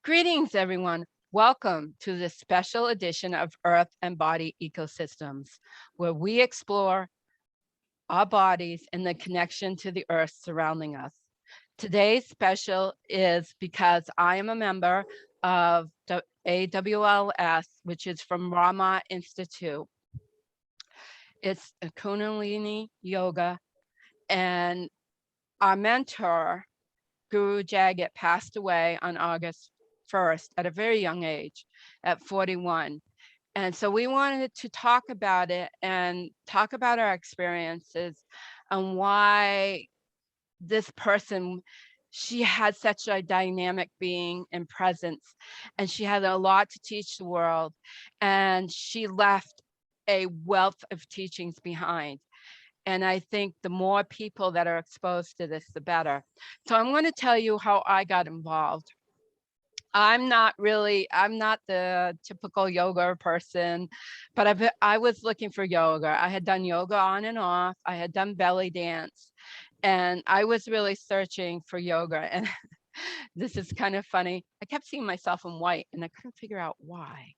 Greetings, everyone. Welcome to this special edition of Earth and Body Ecosystems, where we explore our bodies and the connection to the earth surrounding us. Today's special is because I am a member of the AWLS, which is from Rama Institute. It's a Kundalini Yoga, and our mentor, Guru Jagat, passed away on August 1st at a very young age, at 41. And so we wanted to talk about it and talk about our experiences and why this person, she had such a dynamic being and presence, and she had a lot to teach the world, and she left a wealth of teachings behind. And I think the more people that are exposed to this, the better. So I'm going to tell you how I got involved. I'm not the typical yoga person, but I was looking for yoga. I had done yoga on and off. I had done belly dance, and I was really searching for yoga. And this is kind of funny. I kept seeing myself in white, and I couldn't figure out why.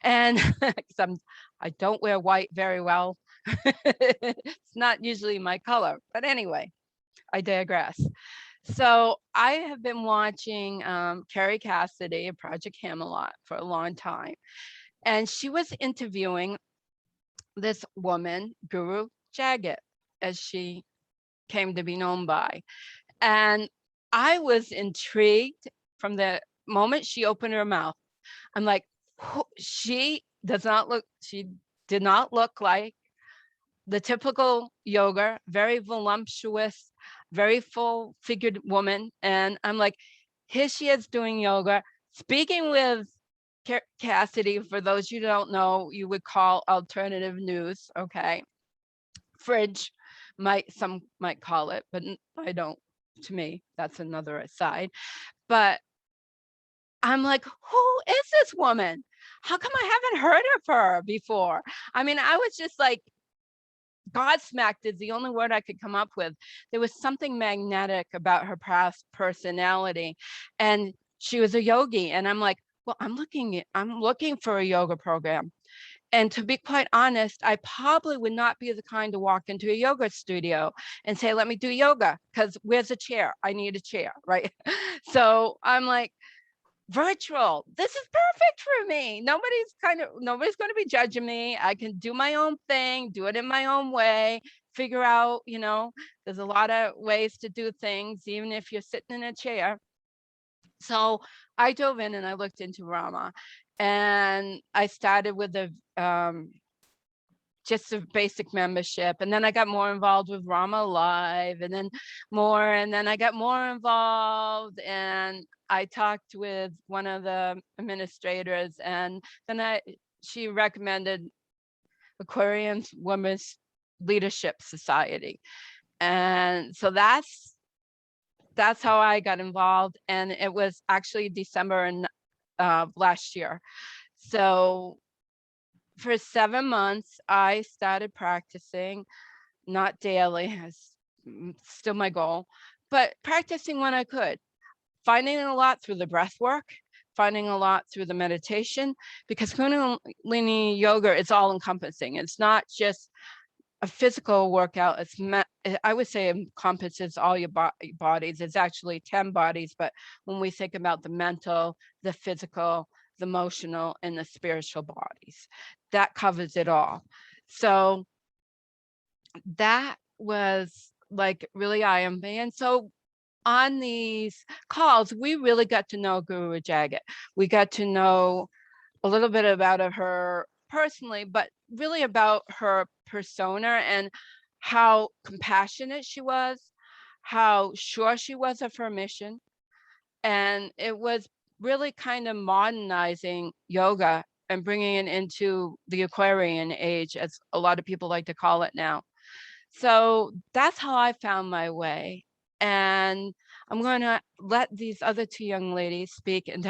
And because I don't wear white very well. It's not usually my color, but anyway, I digress. So I have been watching Carrie Cassidy of Project Camelot for a long time. And she was interviewing this woman, Guru Jagat, as she came to be known by. And I was intrigued from the moment she opened her mouth. I'm like, she did not look like the typical yoga, very voluptuous, very full figured woman. And I'm like, here she is doing yoga, speaking with Cassidy. For those you don't know, you would call alternative news. Okay. Fridge some might call it, but I don't. To me, that's another aside. But I'm like, who is this woman? How come I haven't heard of her before? I mean, I was just like, Godsmacked is the only word I could come up with. There was something magnetic about her past personality, and she was a yogi. And I'm like, well, I'm looking for a yoga program. And to be quite honest, I probably would not be the kind to walk into a yoga studio and say, let me do yoga, because where's a chair? I need a chair, right? So I'm like, virtual, this is perfect for me. Nobody's going to be judging me. I can do my own thing, do it in my own way, figure out, there's a lot of ways to do things, even if you're sitting in a chair. So I dove in and I looked into Rama, and I started with just a basic membership. And then I got more involved with Rama Live, and then I got more involved, and I talked with one of the administrators, and then she recommended Aquarian Women's Leadership Society. And so that's how I got involved. And it was actually December last year. So for 7 months, I started practicing, not daily, it's still my goal, but practicing when I could, finding a lot through the breath work, finding a lot through the meditation, because Kundalini Yoga is all encompassing. It's not just a physical workout. I would say encompasses all your bodies. It's actually 10 bodies, but when we think about the mental, the physical, the emotional, and the spiritual bodies, that covers it all. So that was like really eye-opening. And so on these calls, we really got to know Guru Jagat. We got to know a little bit about her personally, but really about her persona and how compassionate she was, how sure she was of her mission. And it was really kind of modernizing yoga and bringing it into the Aquarian age, as a lot of people like to call it now. So that's how I found my way. And I'm going to let these other two young ladies speak and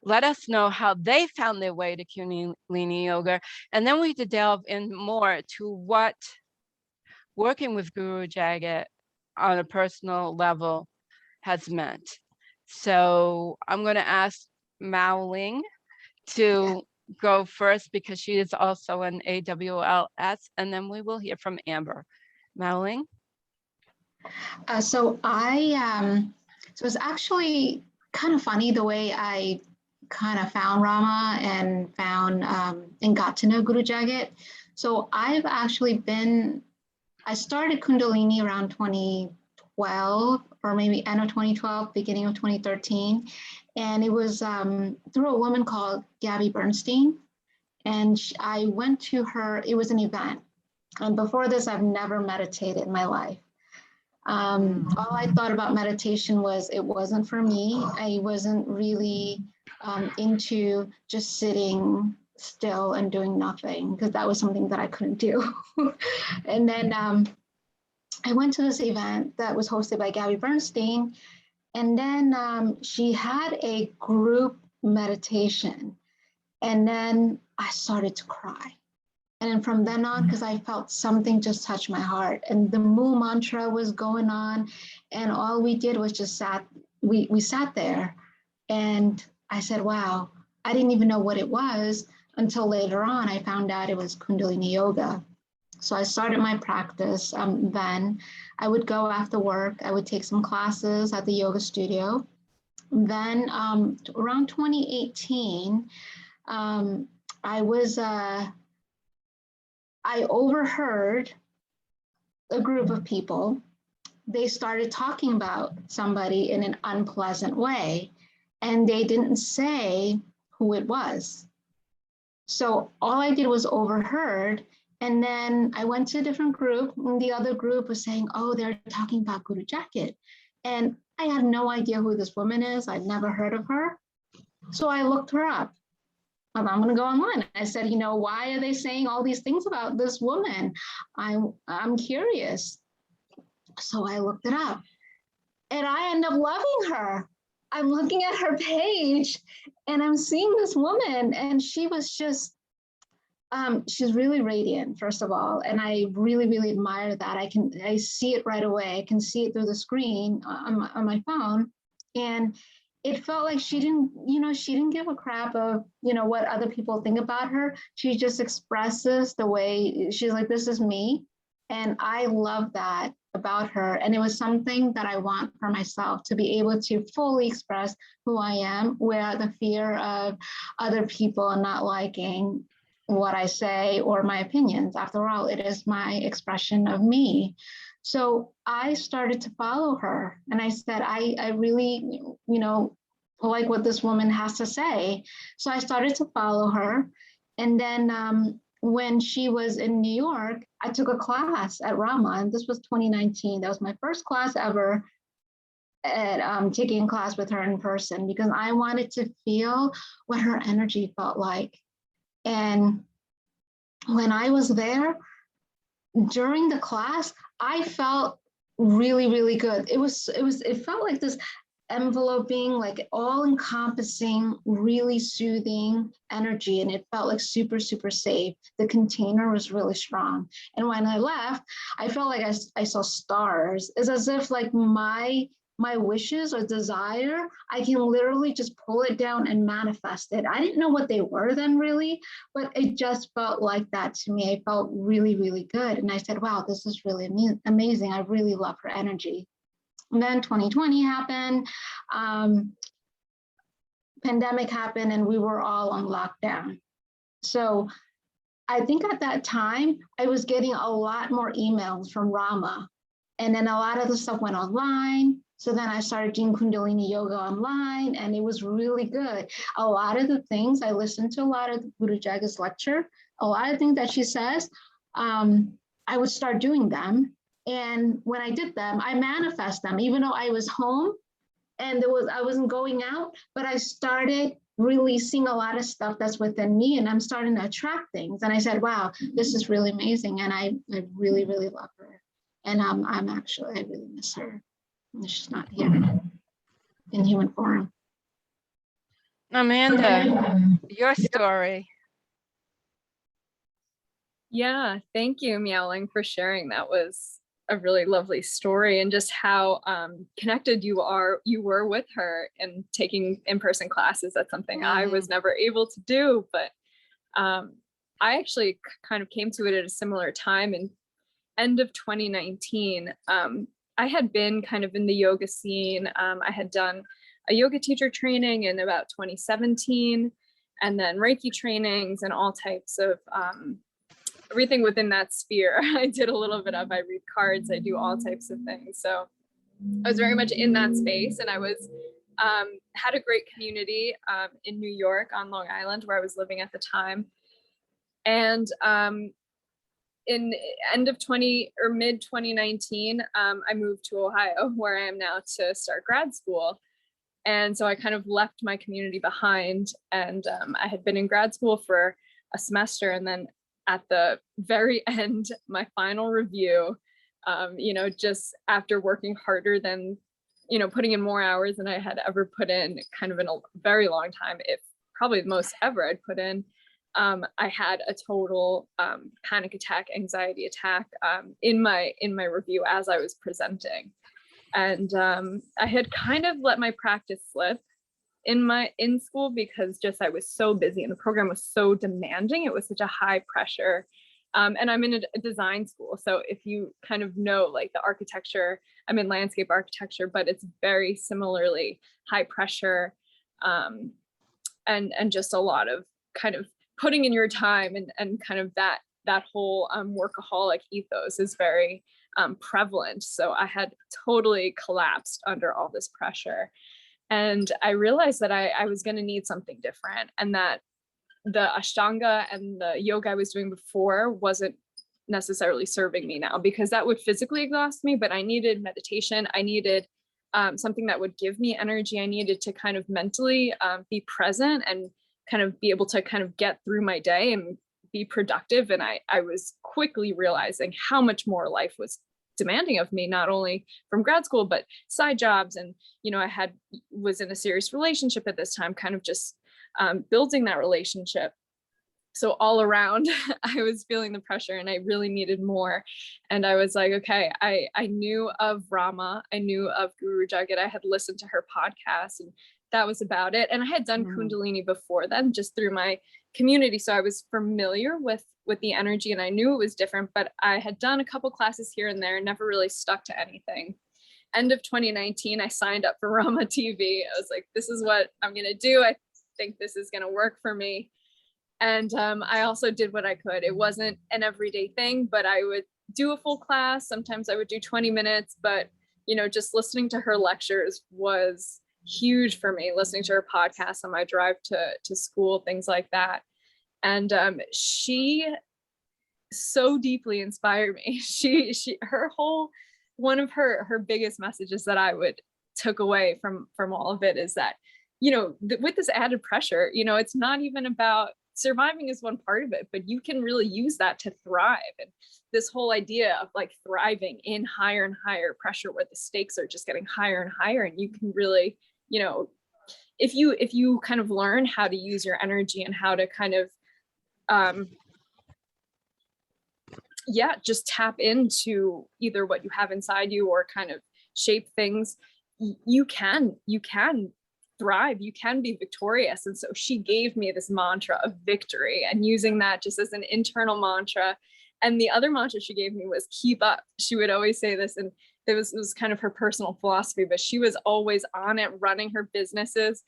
let us know how they found their way to Kundalini Yoga. And then we could delve in more to what working with Guru Jagat on a personal level has meant. So I'm going to ask Miauwling to go first because she is also an AWLS, and then we will hear from Amber. Miauwling? So it's actually kind of funny the way I kind of found Rama and found and got to know Guru Jagat. So I've actually I started Kundalini around 2012, or maybe end of 2012, beginning of 2013. And it was through a woman called Gabby Bernstein. And I went to her, it was an event. And before this, I've never meditated in my life. All I thought about meditation was it wasn't for me. I wasn't really into just sitting still and doing nothing, because that was something that I couldn't do. And then I went to this event that was hosted by Gabby Bernstein, and then she had a group meditation, and then I started to cry. And then from then on, because I felt something just touch my heart, and the Mu mantra was going on, and all we did was just we sat there, and I said, wow, I didn't even know what it was until later on. I found out it was Kundalini Yoga. So I started my practice then. I would go after work, I would take some classes at the yoga studio. Then around 2018, I overheard a group of people. They started talking about somebody in an unpleasant way, and they didn't say who it was. So all I did was overheard, and then I went to a different group, and the other group was saying, oh, they're talking about Guru Jagat. And I had no idea who this woman is. I'd never heard of her. So I looked her up. I'm going to go online. I said, why are they saying all these things about this woman? I'm curious. So I looked it up, and I end up loving her. I'm looking at her page, and I'm seeing this woman, and she was just, she's really radiant, first of all. And I really, really admire that. I see it right away. I can see it through the screen on my phone. And it felt like she didn't give a crap of, what other people think about her. She just expresses the way she's like, this is me. And I love that about her. And it was something that I want for myself, to be able to fully express who I am without the fear of other people not liking what I say or my opinions. After all, it is my expression of me. So I started to follow her, and I said, I really, like what this woman has to say. So I started to follow her. And then when she was in New York, I took a class at Rama, and this was 2019. That was my first class ever at taking a class with her in person, because I wanted to feel what her energy felt like. And when I was there, during the class, I felt really, really good. It felt like this enveloping, like all encompassing, really soothing energy. And it felt like super, super safe. The container was really strong. And when I left, I felt like I saw stars. It's as if like my wishes or desire, I can literally just pull it down and manifest it. I didn't know what they were then really, but it just felt like that to me. I felt really, really good. And I said, wow, this is really amazing. I really love her energy. And then 2020 happened, pandemic happened, and we were all on lockdown. So I think at that time, I was getting a lot more emails from Rama. And then a lot of the stuff went online. So then I started doing Kundalini Yoga online, and it was really good. A lot of the things, I listened to a lot of Guru Jagat's lecture, a lot of things that she says, I would start doing them. And when I did them, I manifest them, even though I was home and I wasn't going out, but I started releasing a lot of stuff that's within me, and I'm starting to attract things. And I said, wow, this is really amazing. And I really, really love her. And I really miss her. She's not here in human form. Amanda, your story. Yeah, thank you, Miauwling, for sharing. That was a really lovely story, and just how connected you were with her and taking in-person classes. That's something I was never able to do, but I actually kind of came to it at a similar time in end of 2019. I had been kind of in the yoga scene. I had done a yoga teacher training in about 2017, and then Reiki trainings and all types of everything within that sphere. I did a little bit of, I read cards, I do all types of things. So I was very much in that space, and I was had a great community in New York on Long Island, where I was living at the time. And in end of mid 2019, I moved to Ohio, where I am now, to start grad school. And so I kind of left my community behind, and I had been in grad school for a semester, and then at the very end, my final review, just after working harder than, putting in more hours than I had ever put in, kind of in a very long time, if probably the most ever I'd put in, I had a total panic attack, anxiety attack in my review as I was presenting. And I had kind of let my practice slip in school, because just I was so busy and the program was so demanding. It was such a high pressure. And I'm in a design school. So if you kind of know, like, the architecture, I'm in landscape architecture, but it's very similarly high pressure, and just a lot of kind of putting in your time, and kind of that whole workaholic ethos is very prevalent. So I had totally collapsed under all this pressure. And I realized that I was going to need something different, and that the Ashtanga and the yoga I was doing before wasn't necessarily serving me now, because that would physically exhaust me, but I needed meditation. I needed something that would give me energy. I needed to kind of mentally be present and kind of be able to kind of get through my day and be productive. And I was quickly realizing how much more life was demanding of me, not only from grad school, but side jobs. And, I was in a serious relationship at this time, kind of just building that relationship. So all around, I was feeling the pressure, and I really needed more. And I was like, okay, I knew of Rama. I knew of Guru Jagat. I had listened to her podcast, and that was about it. And I had done Kundalini before then, just through my community. So I was familiar with the energy, and I knew it was different, but I had done a couple classes here and there, never really stuck to anything. End of 2019, I signed up for Rama TV. I was like, this is what I'm going to do. I think this is going to work for me. And I also did what I could. It wasn't an everyday thing, but I would do a full class. Sometimes I would do 20 minutes, but, just listening to her lectures was huge for me, listening to her podcast on my drive to school, things like that. And she so deeply inspired me. One of her biggest messages that I took away from all of it is that, with this added pressure, it's not even about surviving is one part of it, but you can really use that to thrive. And this whole idea of like thriving in higher and higher pressure, where the stakes are just getting higher and higher, and you can really, if you kind of learn how to use your energy and how to kind of just tap into either what you have inside you or kind of shape things, you can thrive, you can be victorious. And so she gave me this mantra of victory, and using that just as an internal mantra. And the other mantra she gave me was keep up. She would always say this, and it was kind of her personal philosophy, but she was always on it, running her businesses.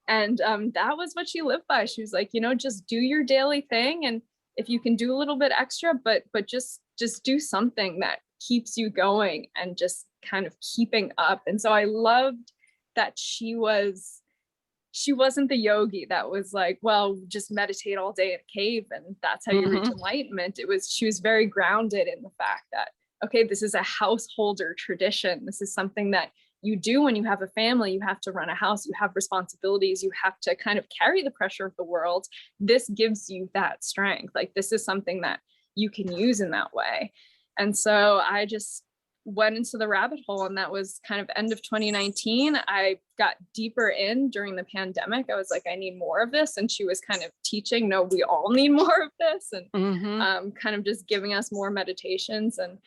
And that was what she lived by. She was like, just do your daily thing. And if you can do a little bit extra, but just do something that keeps you going and just kind of keeping up. And so I loved that she wasn't the yogi that was like, well, just meditate all day in a cave and that's how you reach enlightenment. She was very grounded in the fact that, okay, this is a householder tradition. This is something that you do when you have a family. You have to run a house, you have responsibilities, you have to kind of carry the pressure of the world. This gives you that strength. Like, this is something that you can use in that way. And so I just went into the rabbit hole, and that was kind of end of 2019. I got deeper in during the pandemic. I was like, I need more of this. And she was kind of teaching, no, we all need more of this. And kind of just giving us more meditations. And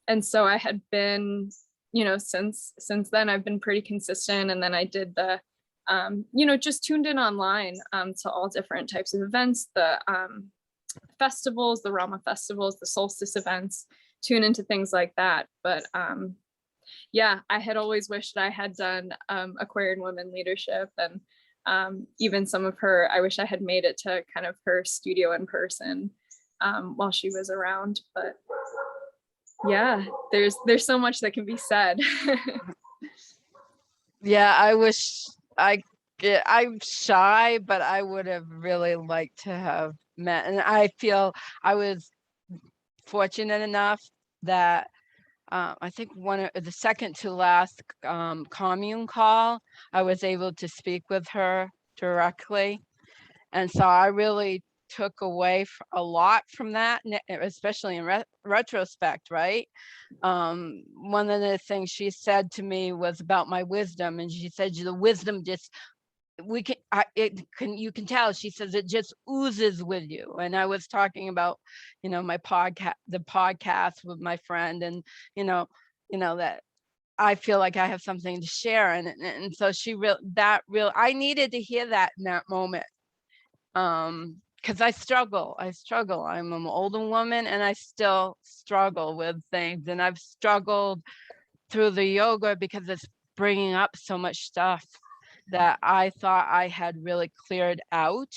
and so I had been, since then I've been pretty consistent. And then I did the, just tuned in online to all different types of events, the festivals, the Rama festivals, the solstice events, tune into things like that. But yeah, I had always wished I had done Aquarian women leadership, and even some of her, I wish I had made it to kind of her studio in person while she was around. But yeah, there's so much that can be said. Yeah, I wish I'm shy, but I would have really liked to have met. And I feel I was fortunate enough that I think the second to last commune call, I was able to speak with her directly. And so I really took away a lot from that, especially in retrospect, right? One of the things she said to me was about my wisdom, and she said the wisdom just you can tell, she says, it just oozes with you. And I was talking about, my podcast with my friend, and that I feel like I have something to share. And so I needed to hear that in that moment. Because I struggle. I'm an older woman, and I still struggle with things. And I've struggled through the yoga because it's bringing up so much stuff that I thought I had really cleared out.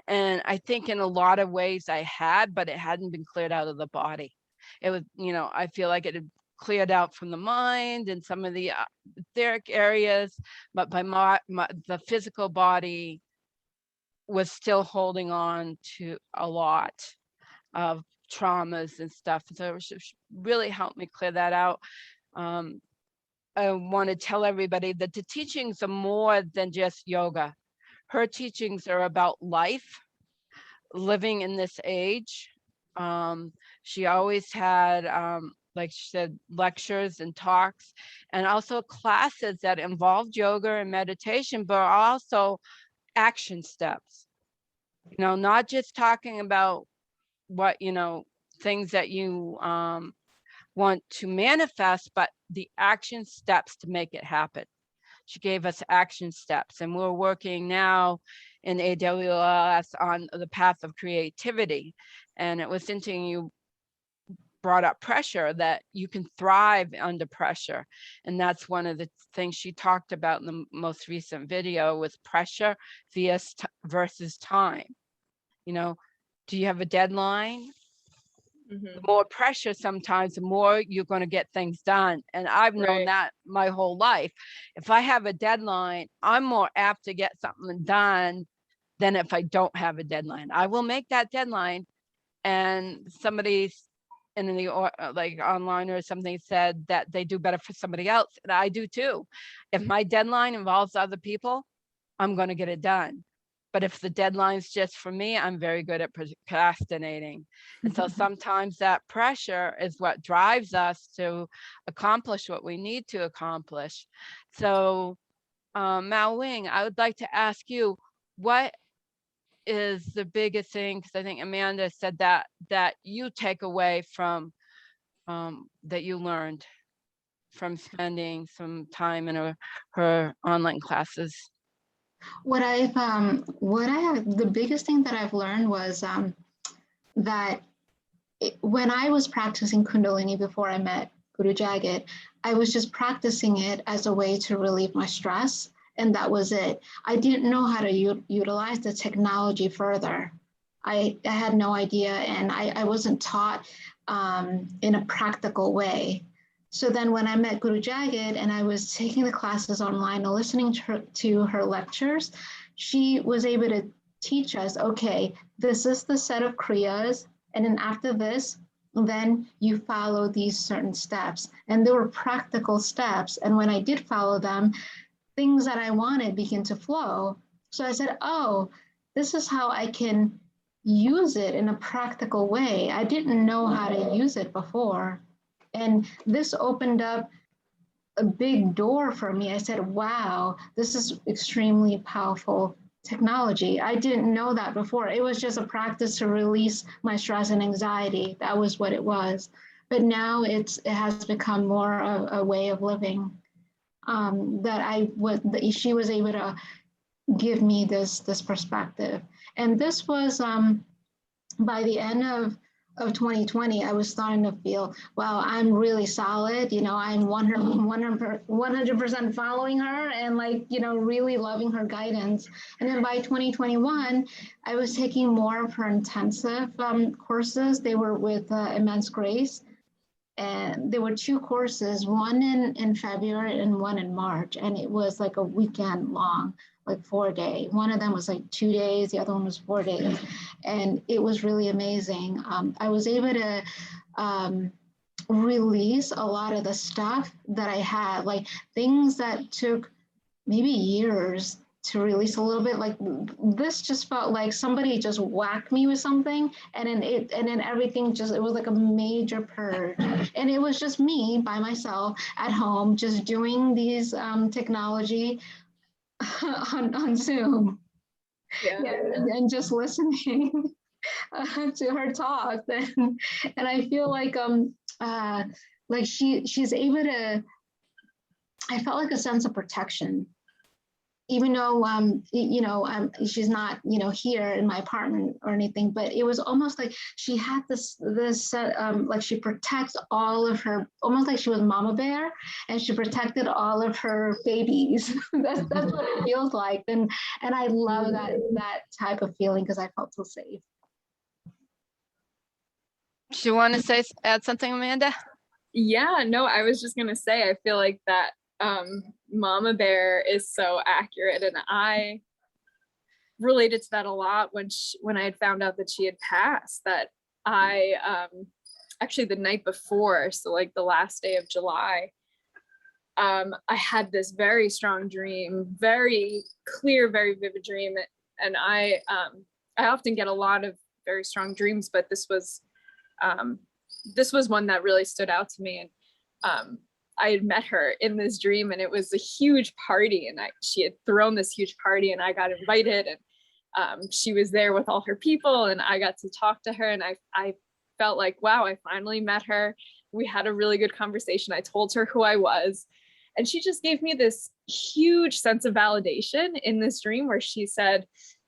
And I think in a lot of ways I had, but it hadn't been cleared out of the body. It was, I feel like it had cleared out from the mind and some of the etheric areas, but by the physical body was still holding on to a lot of traumas and stuff. So it really helped me clear that out. I want to tell everybody that the teachings are more than just yoga. Her teachings are about life, living in this age. She always had, like she said, lectures and talks, and also classes that involved yoga and meditation, but also action steps. Not just talking about what, things that you want to manifest, but the action steps to make it happen. She gave us action steps, and we're working now in AWS on the path of creativity. And it was interesting you brought up pressure, that you can thrive under pressure. And that's one of the things she talked about in the most recent video, was pressure versus time. Do you have a deadline? The more pressure, sometimes the more you're going to get things done. And I've known that my whole life. If I have a deadline, I'm more apt to get something done than if I don't have a deadline. I will make that deadline. And somebody's in the like online or something said that they do better for somebody else, and I do too. If my deadline involves other people, I'm going to get it done. But if the deadline's just for me, I'm very good at procrastinating. And so sometimes that pressure is what drives us to accomplish what we need to accomplish. So Miauwling, I would like to ask you, what is the biggest thing, because I think Amanda said that you take away from that you learned from spending some time in her online classes? The biggest thing that I've learned was that when I was practicing Kundalini before I met Guru Jagat, I was just practicing it as a way to relieve my stress, and that was it. I didn't know how to utilize the technology further. I had no idea, and I wasn't taught in a practical way. So then when I met Guru Jagat and I was taking the classes online and listening to her lectures, she was able to teach us, okay, this is the set of kriyas, and then after this, then you follow these certain steps. And there were practical steps. And when I did follow them, things that I wanted began to flow. So I said, oh, this is how I can use it in a practical way. I didn't know how to use it before. And this opened up a big door for me. I said, wow, this is extremely powerful technology. I didn't know that before. It was just a practice to release my stress and anxiety. That was what it was. but now it has become more of a way of living. She was able to give me this perspective. And this was by the end of 2020, I was starting to feel, well, I'm really solid. I'm 100% following her and really loving her guidance. And then by 2021, I was taking more of her intensive courses. They were with Immense Grace. And there were 2 courses, one in February and one in March. And it was like a weekend long, like 4-day. One of them was like 2 days, the other one was 4 days. And it was really amazing. I was able to release a lot of the stuff that I had, like things that took maybe years to release a little bit. Like this just felt like somebody just whacked me with something, and then everything just, it was like a major purge. And it was just me by myself at home, just doing these technology on Zoom. Yeah. And just listening to her talk. And I feel like she's able to, I felt like a sense of protection, even though she's not here in my apartment or anything, but it was almost like she had this like she protects all of her, almost like she was mama bear, and she protected all of her babies. that's what it feels like. And I love that type of feeling, because I felt so safe. Do you want to add something, Amanda? Yeah, no, I was just gonna say, I feel like that mama bear is so accurate, and I related to that a lot when I had found out that she had passed. That I actually the night before, so like the last day of July, I had this very strong dream, very clear, very vivid dream, and I often get a lot of very strong dreams, but this was one that really stood out to me. And I had met her in this dream, and it was a huge party, and she had thrown this huge party, and I got invited, and she was there with all her people, and I got to talk to her, and I felt like, wow, I finally met her. We had a really good conversation. I told her who I was, and she just gave me this huge sense of validation in this dream, where she said,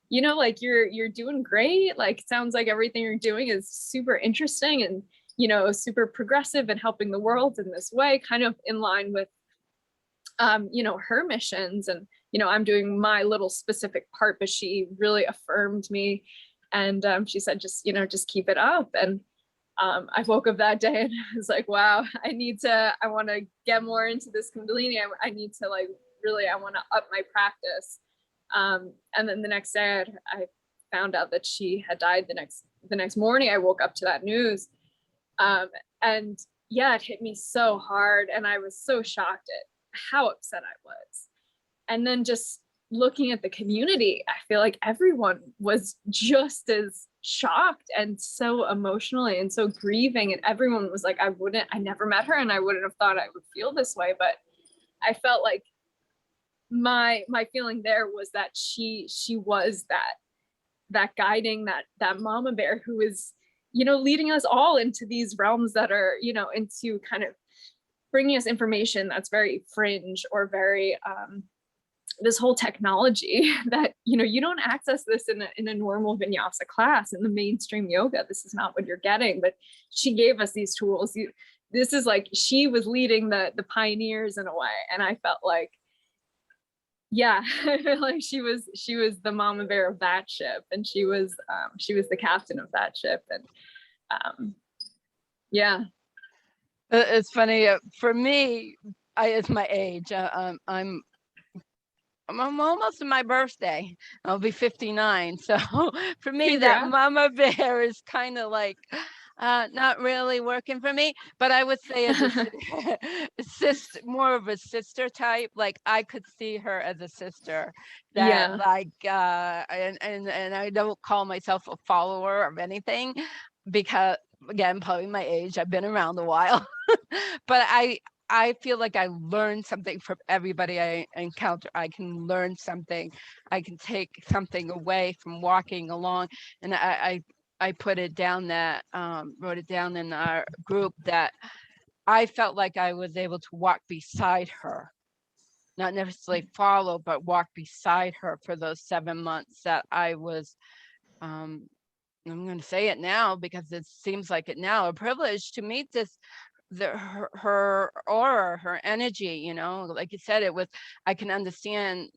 like, you're doing great. Like, it sounds like everything you're doing is super interesting and super progressive and helping the world in this way, kind of in line with, her missions. And, I'm doing my little specific part, but she really affirmed me. And she said, just keep it up. And I woke up that day and I was like, wow, I want to get more into this Kundalini. I need to I want to up my practice. And then the next day I found out that she had died. The next morning, I woke up to that news. And yeah, it hit me so hard, and I was so shocked at how upset I was. And then just looking at the community, I feel like everyone was just as shocked and so emotionally and so grieving. And everyone was like, I never met her, and I wouldn't have thought I would feel this way. But I felt like my feeling there was that she was that guiding, that mama bear who is leading us all into these realms that are into kind of bringing us information that's very fringe or very this whole technology that you don't access this in a normal vinyasa class in the mainstream yoga. This is not what you're getting, but she gave us these tools. This is like she was leading the pioneers in a way, and I felt like, yeah, like she was the mama bear of that ship, and she was the captain of that ship. And yeah, it's funny for me. It's my age. I'm almost in my birthday. I'll be 59. So for me, that mama bear is kind of like not really working for me, but I would say as a sister, more of a sister type. Like I could see her as a sister that and I don't call myself a follower of anything, because again, probably my age, I've been around a while, but I feel like I learn something from everybody I encounter. I can learn something. I can take something away from walking along. And I I put it down that, wrote it down in our group, that I felt like I was able to walk beside her, not necessarily follow, but walk beside her for those 7 months that I was, I'm going to say it now because it seems like it now, a privilege to meet this, her aura, her energy, you know, like you said, it was, I can understand,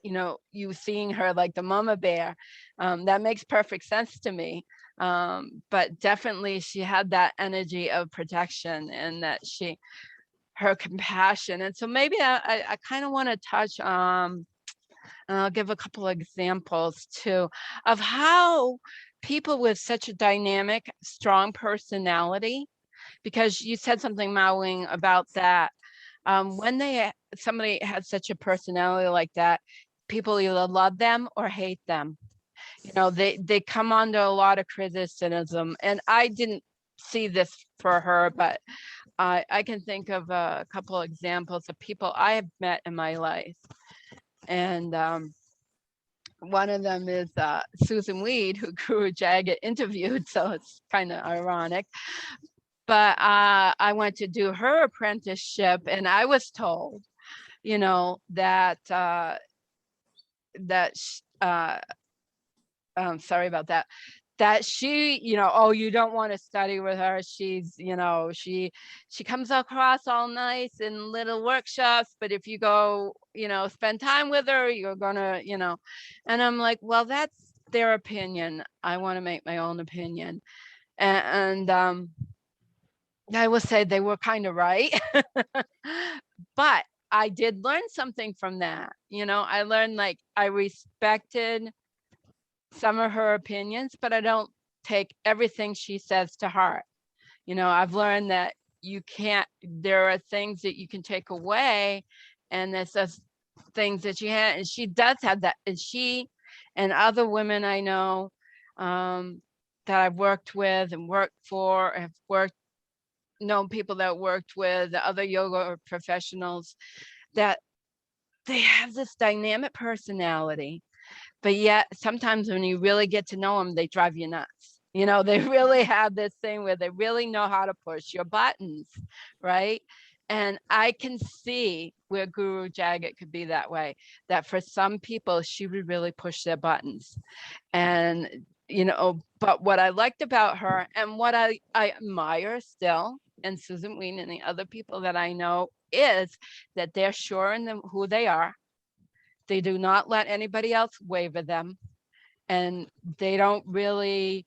you know, you seeing her like the mama bear, that makes perfect sense to me. But definitely she had that energy of protection, and that her compassion. And so maybe I kind of want to touch, and I'll give a couple of examples too, of how people with such a dynamic, strong personality, because you said something, Miauwling, about that. When somebody has such a personality like that, people either love them or hate them. You know, they come under a lot of criticism, and I didn't see this for her, but I can think of a couple of examples of people I have met in my life. And one of them is Susan Weed, who Guru Jagat interviewed, so it's kind of ironic. But I went to do her apprenticeship, and I was told, you know, that sorry about that, that she, you know, oh, you don't want to study with her. She's, you know, she comes across all nice in little workshops, but if you go, you know, spend time with her, you're gonna, you know. And I'm like, well, that's their opinion. I want to make my own opinion. And I will say they were kind of right. But I did learn something from that. You know, I learned, like, I respected some of her opinions, but I don't take everything she says to heart. You know, I've learned that you can't, there are things that you can take away, and there's just things that she had, and she does have that. And she and other women I know, that I've worked with and worked for, have known people that worked with other yoga professionals, that they have this dynamic personality, but yet sometimes when you really get to know them, they drive you nuts. You know, they really have this thing where they really know how to push your buttons, right? And I can see where Guru Jagat could be that way, that for some people, she would really push their buttons. And, you know, but what I liked about her, and what I admire still, and Susan Ween and the other people that I know, is that they're sure in them who they are. They do not let anybody else waver them. And they don't really,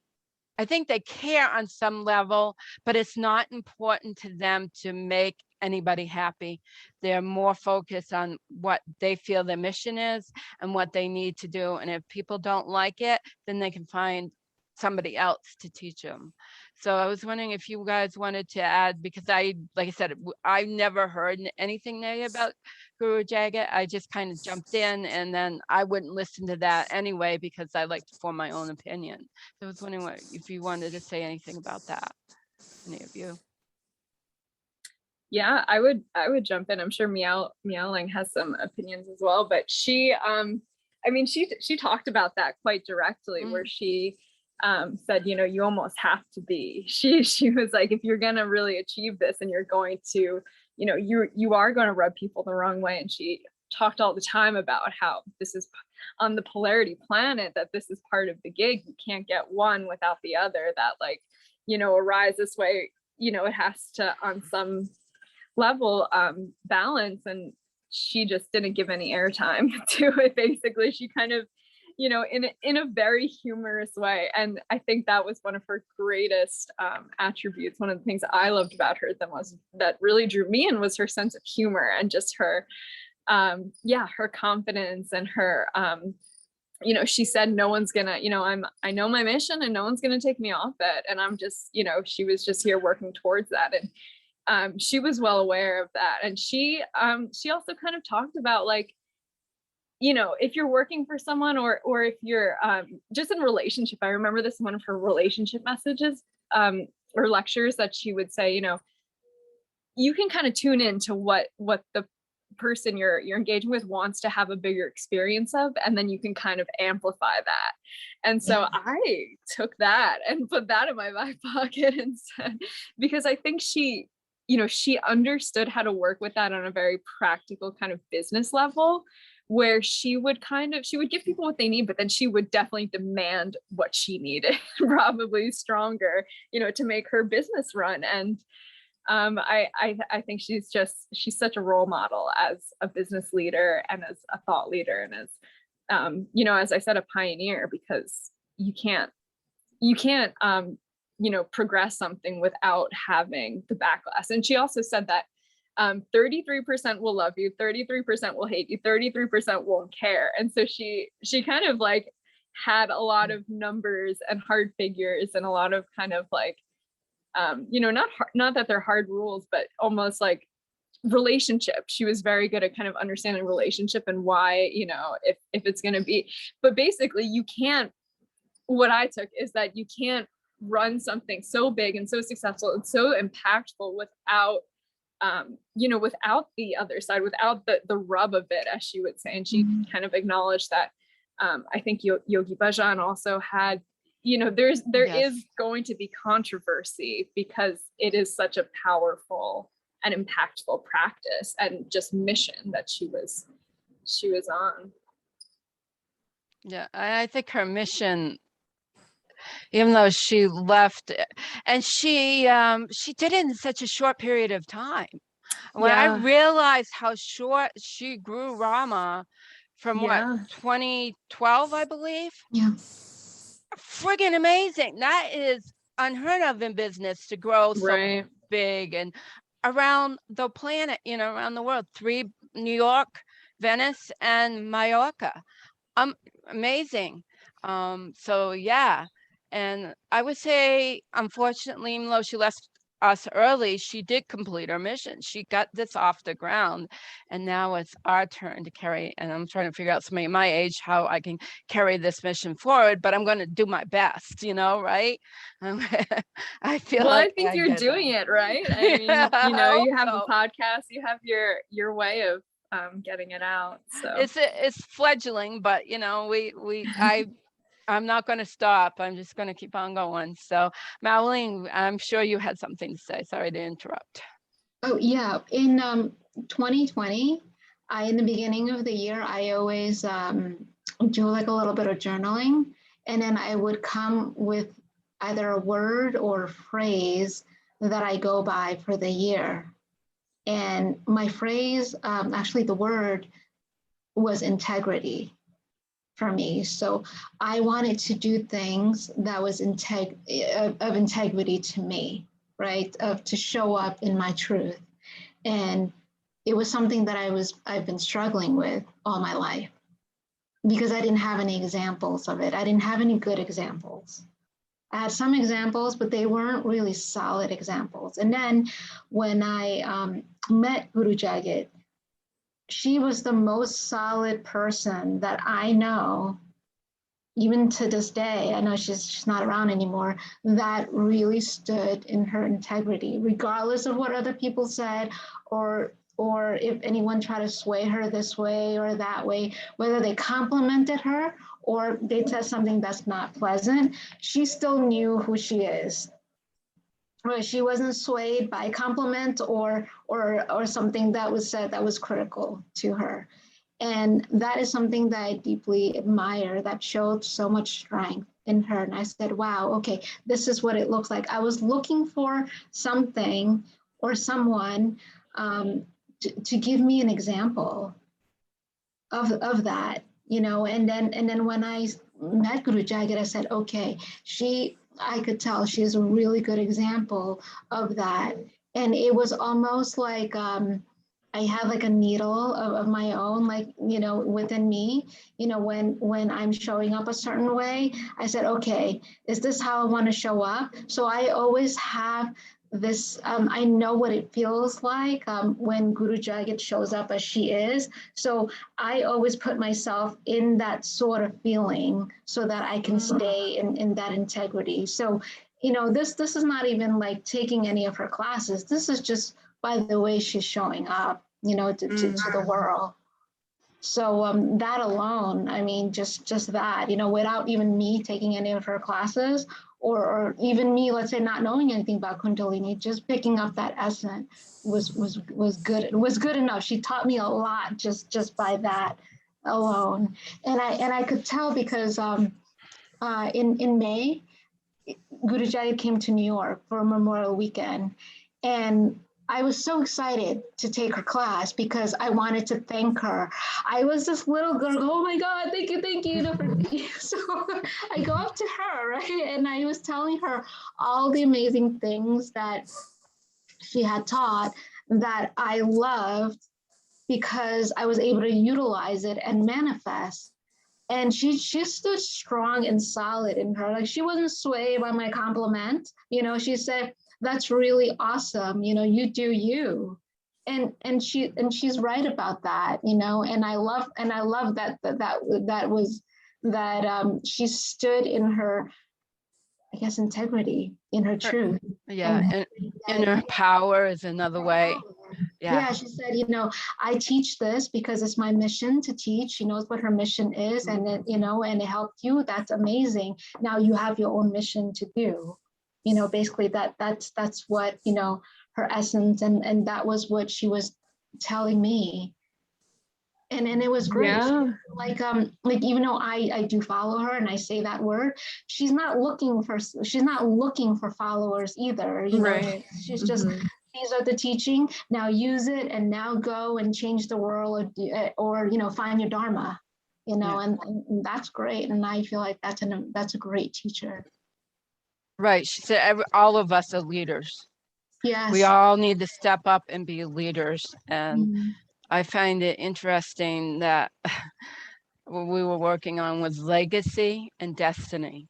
I think they care on some level, but it's not important to them to make anybody happy. They're more focused on what they feel their mission is and what they need to do. And if people don't like it, then they can find somebody else to teach them. So I was wondering if you guys wanted to add, because like I said, I never heard anything negative about Guru Jagat. I just kind of jumped in, and then I wouldn't listen to that anyway, because I like to form my own opinion. So I was wondering if you wanted to say anything about that, any of you. Yeah, I would jump in. I'm sure Miauwling has some opinions as well, but she I mean, she talked about that quite directly, where she said, you know, you almost have to be. She was like, if you're gonna really achieve this, and you're going to, you know, you are going to rub people the wrong way. And she talked all the time about how this is on the polarity planet, that this is part of the gig. You can't get one without the other. That, like, you know, a rise this way, you know, it has to, on some level, balance. And she just didn't give any airtime to it. Basically, she kind of, you know, in a very humorous way. And I think that was one of her greatest attributes. One of the things that I loved about her that really drew me in was her sense of humor, and just her her confidence, and her you know, she said, no one's gonna, you know, I know my mission, and no one's gonna take me off it. And I'm just, you know, she was just here working towards that. And she was well aware of that. And she also kind of talked about, like, you know, if you're working for someone, or if you're just in a relationship. I remember this in one of her relationship messages or lectures, that she would say, you know, you can kind of tune in to what the person you're engaging with wants to have a bigger experience of, and then you can kind of amplify that. And so I took that and put that in my back pocket and said, because I think she, you know, she understood how to work with that on a very practical kind of business level, where she would give people what they need, but then she would definitely demand what she needed, probably stronger, you know, to make her business run. And I think she's such a role model as a business leader and as a thought leader and as, you know, as I said, a pioneer, because you can't, you know, progress something without having the backlash. And she also said that 33% will love you, 33% will hate you, 33% won't care. And so she kind of like had a lot of numbers and hard figures and a lot of kind of like, you know, not that they're hard rules, but almost like relationship. She was very good at kind of understanding relationship and why, you know, if it's going to be, but basically what I took is that you can't run something so big and so successful and so impactful without, you know, without the other side, without the rub of it, as she would say. And she kind of acknowledged that. I think Yogi Bhajan also had, you know, there is going to be controversy because it is such a powerful and impactful practice and just mission that she was on. Yeah, I think her mission, even though she left, and she did it in such a short period of time. When I realized how short she grew Rama from what, 2012, I believe. Yeah. Friggin' amazing. That is unheard of in business, to grow so big and around the planet, you know, around the world. 3, New York, Venice, and Mallorca. Amazing. So yeah. And I would say, unfortunately, even though she left us early, she did complete her mission. She got this off the ground, and now it's our turn to carry. And I'm trying to figure out, somebody my age, how I can carry this mission forward, but I'm going to do my best, you know, right? I feel well, like I think you're doing it right. I mean, you know, you have a podcast, you have your way of getting it out. So it's fledgling, but you know, I'm not going to stop. I'm just going to keep on going. So, Miauwling, I'm sure you had something to say. Sorry to interrupt. Oh, yeah. In 2020, in the beginning of the year, I always do like a little bit of journaling. And then I would come with either a word or phrase that I go by for the year. And my phrase, actually the word was integrity for me. So I wanted to do things that was of integrity to me, right? To show up in my truth. And it was something that I've been struggling with all my life because I didn't have any examples of it. I didn't have any good examples. I had some examples, but they weren't really solid examples. And then when I met Guru Jagat, she was the most solid person that I know, even to this day. I know she's not around anymore, that really stood in her integrity, regardless of what other people said, or if anyone tried to sway her this way or that way, whether they complimented her or they said something that's not pleasant, she still knew who she is. She wasn't swayed by compliment or something that was said that was critical to her. And that is something that I deeply admire, that showed so much strength in her. And I said, wow, okay, this is what it looks like. I was looking for something or someone to give me an example of that, you know. And then when I met Guru Jagat, I said, okay, I could tell she is a really good example of that. And it was almost like I had like a needle of my own, like, you know, within me, you know, when I'm showing up a certain way, I said, okay, is this how I want to show up? So I always have this, I know what it feels like when Guru Jagat shows up as she is. So I always put myself in that sort of feeling so that I can stay in that integrity. So, you know, this is not even like taking any of her classes. This is just by the way she's showing up, to the world. So that alone, I mean, just that, without even me taking any of her classes, or even me, let's say, not knowing anything about Kundalini, just picking up that essence was good. It was good enough. She taught me a lot just by that alone. And I could tell because in May, Guru Jagat came to New York for Memorial Weekend, and I was so excited to take her class because I wanted to thank her. I was this little girl, oh my God, thank you. So I go up to her, right? And I was telling her all the amazing things that she had taught that I loved because I was able to utilize it and manifest. And she stood strong and solid in her. Like, she wasn't swayed by my compliment. She said, that's really awesome. You do you. And she's right about that, and I love that she stood in her, I guess, integrity, in her truth. Yeah. And her power is another way. Yeah, she said, I teach this because it's my mission to teach. She knows what her mission is, and it, and it helped you. That's amazing. Now you have your own mission to do. Basically that's what, her essence, and that was what she was telling me. And it was great. Yeah. Like even though I do follow her and I say that word, she's not looking for followers either. Right. She's just, these are the teaching. Now use it, and now go and change the world, or find your dharma. And that's great. And I feel like that's a great teacher. Right. She said all of us are leaders. Yes. We all need to step up and be leaders. And I find it interesting that what we were working on was legacy and destiny.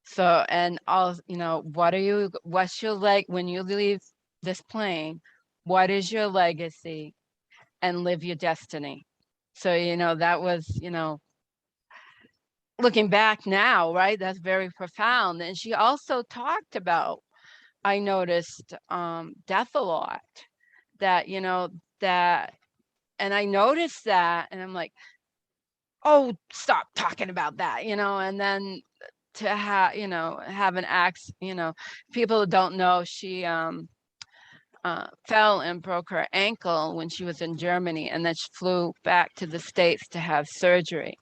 So, and all, what's your when you leave this plane, what is your legacy, and live your destiny? So, that was, looking back now, right? That's very profound. And she also talked about, I noticed, death a lot, that, and I noticed that, and I'm like, oh, stop talking about that, and then to have, have an axe, people don't know, she fell and broke her ankle when she was in Germany, and then she flew back to the States to have surgery.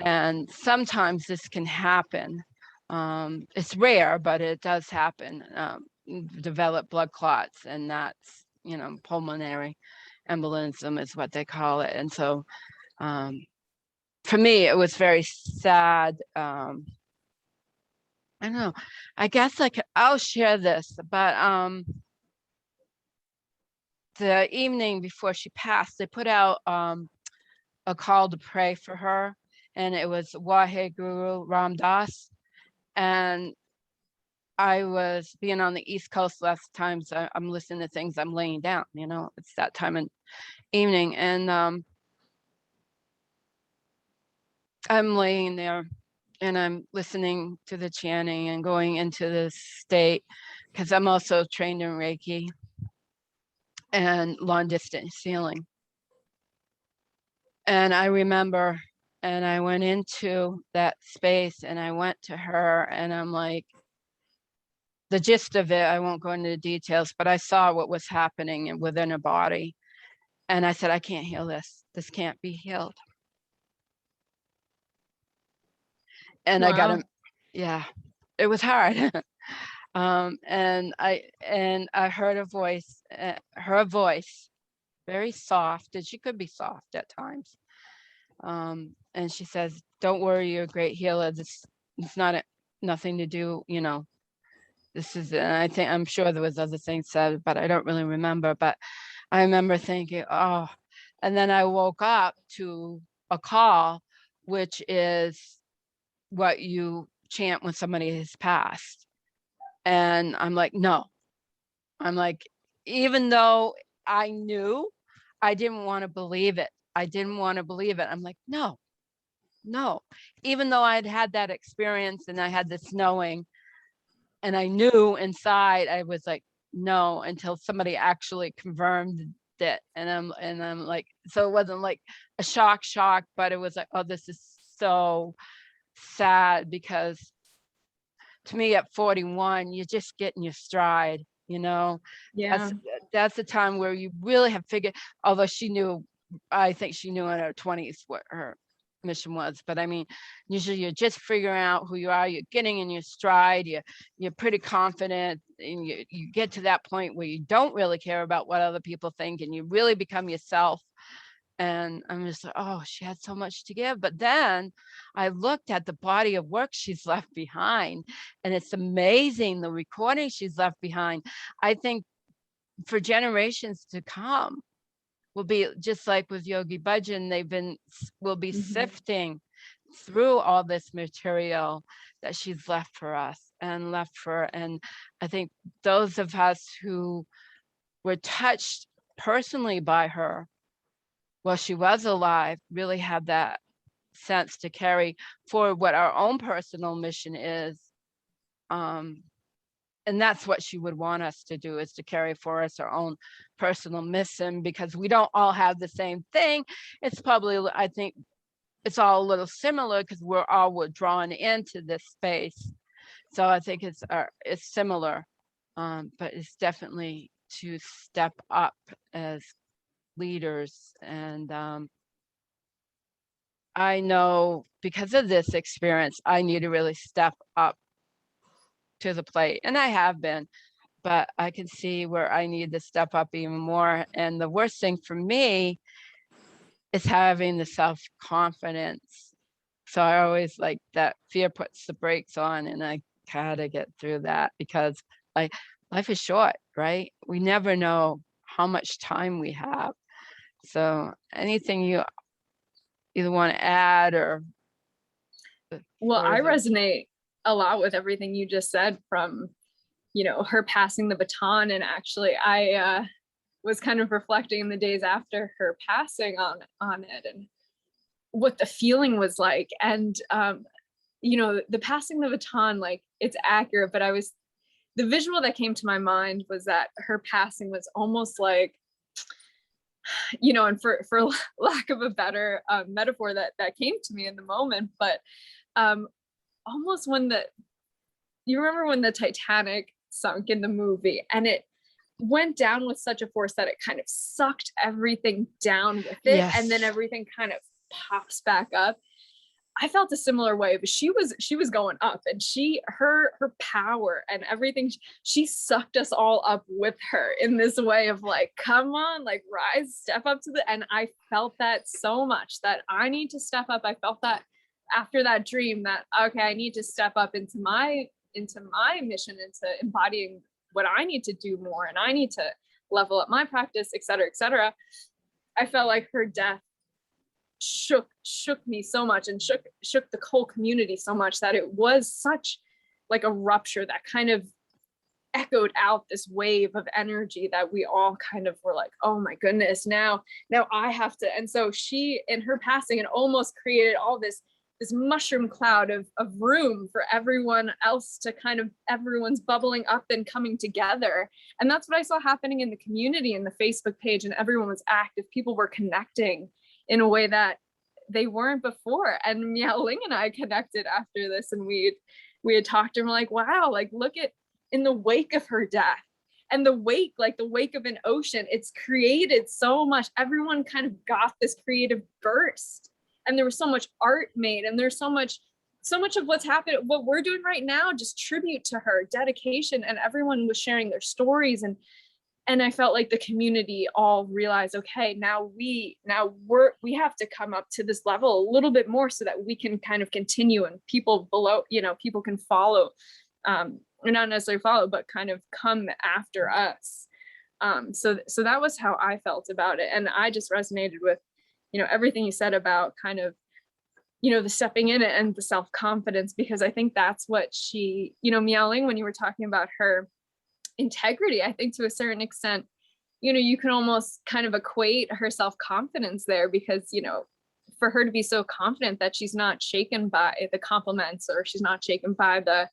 And sometimes this can happen. It's rare, but it does happen. Develop blood clots, and that's, pulmonary embolism is what they call it. And so for me, it was very sad. I don't know, I guess I'll share this, but the evening before she passed, they put out a call to pray for her, and it was Waheguru Ram Das. And I was being on the East Coast last time, so I'm listening to things, I'm laying down, it's that time in evening, and I'm laying there and I'm listening to the chanting and going into this state, because I'm also trained in Reiki and long distance healing. And I remember, and I went into that space and I went to her, and I'm like, the gist of it, I won't go into the details, but I saw what was happening within her body. And I said, I can't heal this. This can't be healed. And I got him. Yeah, it was hard. And I heard a voice, her voice, very soft, and she could be soft at times. And she says, don't worry, you're a great healer. It's not nothing to do, this is, and I'm sure there was other things said, but I don't really remember. But I remember thinking, oh, and then I woke up to a call, which is what you chant when somebody has passed. And I'm like, no. I'm like, even though I knew, I didn't want to believe it. I'm like, no. Even though I'd had that experience and I had this knowing, and I knew inside, I was like, no, until somebody actually confirmed flipped it, and I'm like, so it wasn't like a shock, but it was like, oh, this is so sad, because to me at 41, you're just getting your stride, Yeah. that's the time where you really have figured, although I think she knew in her 20s what her mission was, but I mean, usually you're just figuring out who you are, you're getting in your stride, you're pretty confident, and you get to that point where you don't really care about what other people think, and you really become yourself. And I'm just like, oh, she had so much to give. But then I looked at the body of work she's left behind, and it's amazing, the recording she's left behind. I think for generations to come will be just like with Yogi Bhajan, will be sifting through all this material that she's left for us and and I think those of us who were touched personally by her while she was alive really have that sense to carry forward what our own personal mission is. And that's what she would want us to do, is to carry for us our own personal mission, because we don't all have the same thing. It's probably, I think it's all a little similar, because we're drawn into this space. So I think it's similar, but it's definitely to step up as leaders. And I know because of this experience, I need to really step up to the plate, and I have been, but I can see where I need to step up even more. And the worst thing for me is having the self-confidence. So I always like that fear puts the brakes on, and I gotta get through that, because like life is short, right? We never know how much time we have. So anything you either want to add or Well, I further? resonate a lot with everything you just said, from, her passing the baton. And actually, I was kind of reflecting in the days after her passing on it, and what the feeling was like. And, the passing the baton, like, it's accurate, but the visual that came to my mind was that her passing was almost like, and for lack of a better metaphor that came to me in the moment, but almost you remember when the Titanic sunk in the movie, and it went down with such a force that it kind of sucked everything down with it. Yes. And then everything kind of pops back up. I felt a similar way, but she was going up, and her power and everything, she sucked us all up with her in this way of like, come on, like, rise, step up to and I felt that so much, that I need to step up. I felt that after that dream, that, okay, I need to step up into my mission, into embodying what I need to do more, and I need to level up my practice, et cetera, et cetera. I felt like her death shook me so much, and shook the whole community so much, that it was such like a rupture that kind of echoed out this wave of energy that we all kind of were like, oh my goodness, now I have to. And so she, in her passing, it almost created all this mushroom cloud of room for everyone else to kind of, everyone's bubbling up and coming together. And that's what I saw happening in the community, in the Facebook page, and everyone was active. People were connecting in a way that they weren't before. And Miauwling and I connected after this, and we had talked, and we're like, wow, like, look at, in the wake of her death, and the wake of an ocean, it's created so much. Everyone kind of got this creative burst, and there was so much art made, and there's so much of what's happened, what we're doing right now, just tribute to her dedication. And everyone was sharing their stories, and I felt like the community all realized, okay, now we have to come up to this level a little bit more, so that we can kind of continue, and people below, people can follow, or not necessarily follow, but kind of come after us. So that was how I felt about it. And I just resonated with, everything you said about kind of, the stepping in it and the self-confidence, because I think that's what she, Miauwling, when you were talking about her integrity, I think to a certain extent, you can almost kind of equate her self-confidence there, because, for her to be so confident that she's not shaken by the compliments, or she's not shaken by the,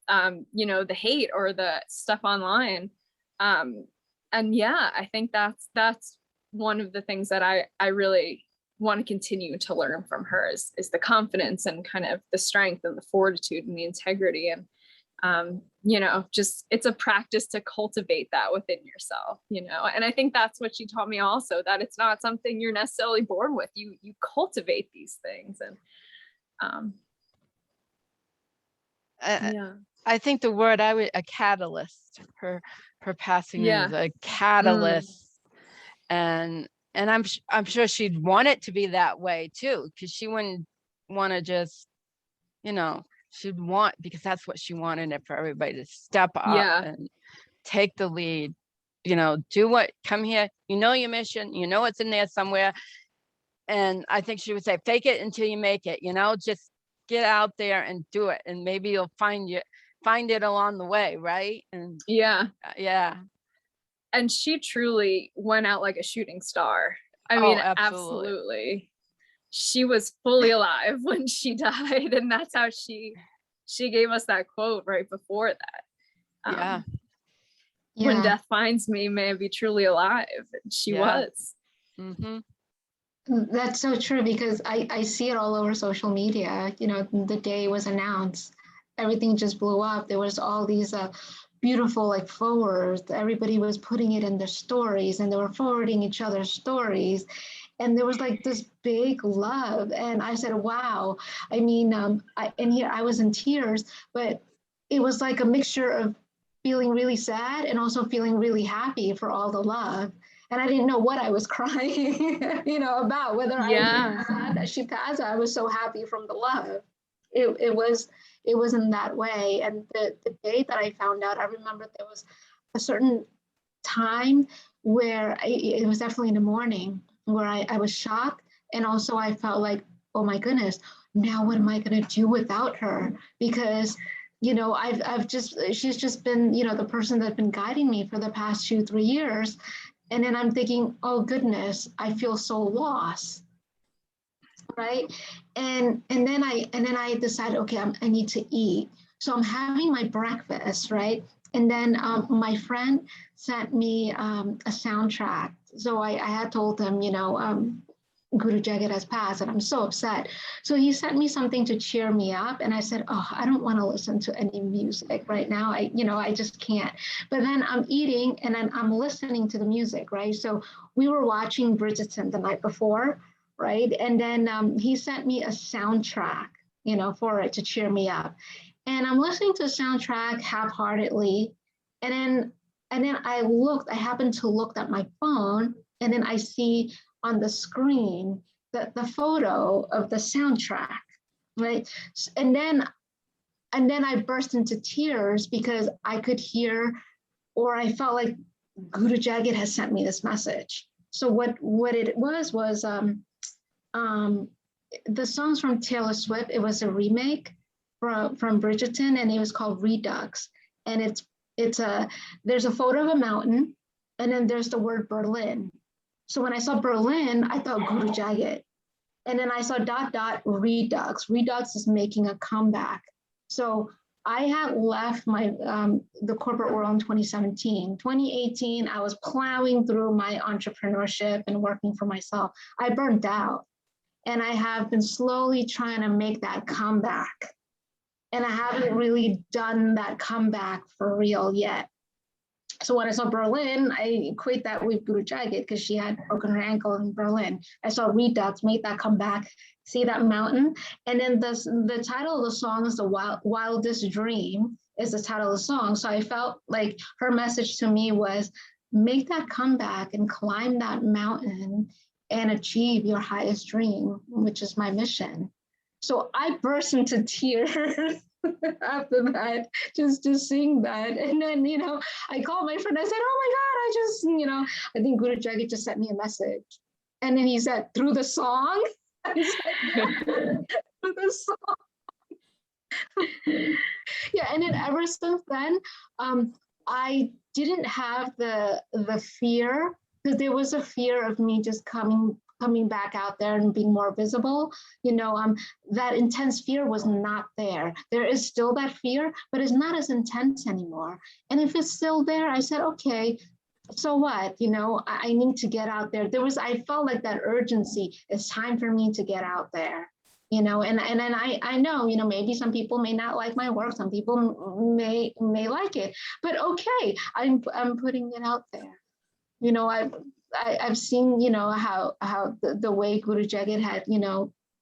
the hate or the stuff online. And yeah, I think that's one of the things that I really want to continue to learn from her is the confidence and kind of the strength and the fortitude and the integrity. And you know, just it's a practice to cultivate that within yourself, you know. And I think that's what she taught me also, that it's not something you're necessarily born with. You cultivate these things. And yeah. I think the word a catalyst, her passing Yeah. is a catalyst. And I'm sure she'd want it to be that way too, because she wouldn't want to just, you know, she'd want, because that's what she wanted it for everybody to step up and take the lead, you know, come here, you know, your mission, you know, it's in there somewhere. And I think she would say, fake it until you make it, you know, just get out there and do it. And maybe you'll find it along the way. Right. And yeah. And she truly went out like a shooting star. I mean, absolutely. She was fully alive when she died. And that's how she gave us that quote right before that. When death finds me, may I be truly alive. And she was. Mm-hmm. That's so true, because I see it all over social media. You know, the day it was announced, everything just blew up. There was all these beautiful like forwards. Everybody was putting it in their stories, and they were forwarding each other's stories. And there was like this big love. And I said, wow. I mean, I was in tears, but it was like a mixture of feeling really sad and also feeling really happy for all the love. And I didn't know what I was crying, you know, about, whether I was sad that she passed. I was so happy from the love. It was in that way. And the day that I found out, I remember there was a certain time where it was definitely in the morning, where I was shocked. And also I felt like, oh my goodness, now what am I going to do without her? Because, you know, she's just been, you know, the person that's been guiding me for the past 2-3 years. And then I'm thinking, oh goodness, I feel so lost, right? And then I decided, okay, I need to eat. So I'm having my breakfast, right? And then my friend sent me a soundtrack. So I had told him, you know, Guru Jagat has passed, and I'm so upset. So he sent me something to cheer me up, and I said, oh, I don't want to listen to any music right now. I just can't. But then I'm eating, and then I'm listening to the music, right? So we were watching Bridgerton the night before, right? And then he sent me a soundtrack, you know, for it to cheer me up. And I'm listening to the soundtrack half-heartedly, and then I happened to look at my phone, and then I see on the screen the photo of the soundtrack, right? And then I burst into tears, because I could hear, or I felt like Guru Jagat has sent me this message. So what it was the songs from Taylor Swift. It was a remake from Bridgerton, and it was called Redux. And there's a photo of a mountain, and then there's the word Berlin. So when I saw Berlin, I thought Guru Jagat. And then I saw ... Redux. Redux is making a comeback. So I had left the corporate world in 2017. 2018, I was plowing through my entrepreneurship and working for myself. I burned out. And I have been slowly trying to make that comeback. And I haven't really done that comeback for real yet. So when I saw Berlin, I equate that with Guru Jagat, because she had broken her ankle in Berlin. I saw Redux, make that come back, see that mountain. And then the title of the song is The Wildest Dream is the title of the song. So I felt like her message to me was, make that comeback and climb that mountain and achieve your highest dream, which is my mission. So I burst into tears after that, just to sing that. And then, you know, I called my friend, I said, oh my God, I think Guru Jagat just sent me a message. And then he said, through the song? I said, through the song. Yeah, and then ever since then, I didn't have the fear, because there was a fear of me just coming back out there and being more visible. That intense fear was not there. There is still that fear, but it's not as intense anymore. And if it's still there, I said, okay, so what, I need to get out there. I felt like that urgency. It's time for me to get out there, and then I know, maybe some people may not like my work. Some people may like it, but okay, I'm putting it out there. I've seen, how the way Guru Jagat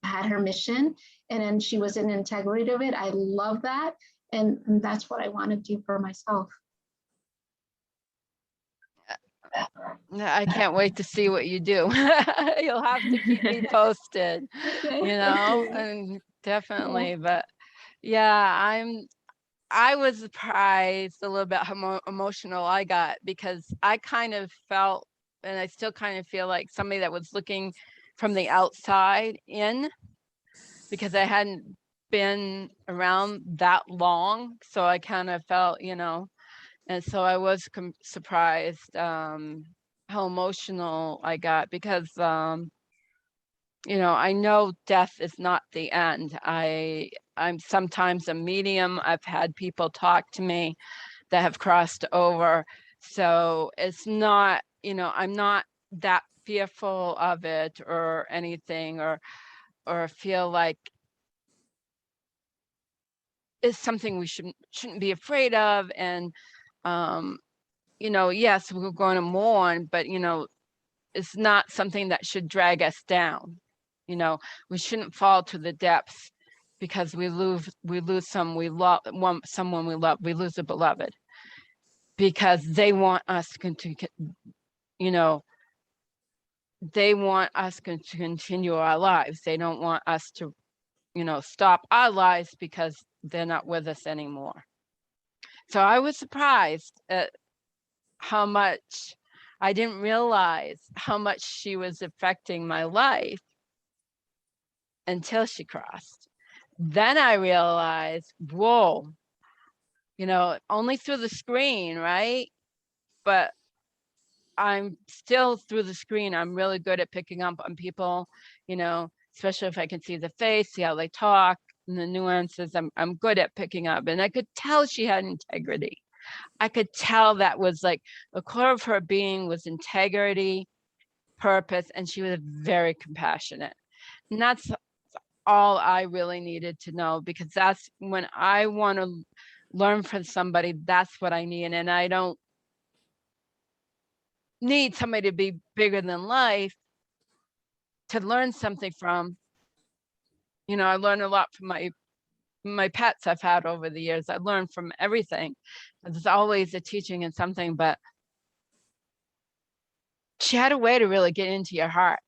had her mission, and then she was in integrity of it. I love that. And that's what I want to do for myself. I can't wait to see what you do. You'll have to keep me posted, and definitely. But yeah, I was surprised a little bit how emotional I got, because I kind of felt, and I still kind of feel like somebody that was looking from the outside in, because I hadn't been around that long. So I kind of felt, and so I was surprised how emotional I got, because I know death is not the end. I'm sometimes a medium. I've had people talk to me that have crossed over. So it's not, I'm not that fearful of it or anything, or feel like it's something we shouldn't be afraid of. And yes, we're going to mourn, but it's not something that should drag us down. We shouldn't fall to the depths because we lose someone we love, we lose a beloved, because they want us to continue, they want us to continue our lives. They don't want us to, stop our lives because they're not with us anymore. So I was surprised at how much, I didn't realize how much she was affecting my life until she crossed. Then I realized, whoa, only through the screen, right? But I'm still through the screen. I'm really good at picking up on people, especially if I can see the face, see how they talk, and the nuances. I'm good at picking up. And I could tell she had integrity. I could tell that was like the core of her being was integrity, purpose, and she was very compassionate. And that's all I really needed to know, because that's when I want to learn from somebody, that's what I need. And I don't need somebody to be bigger than life to learn something from. I learn a lot from my pets I've had over the years. I learn from everything. There's always a teaching in something, but she had a way to really get into your heart.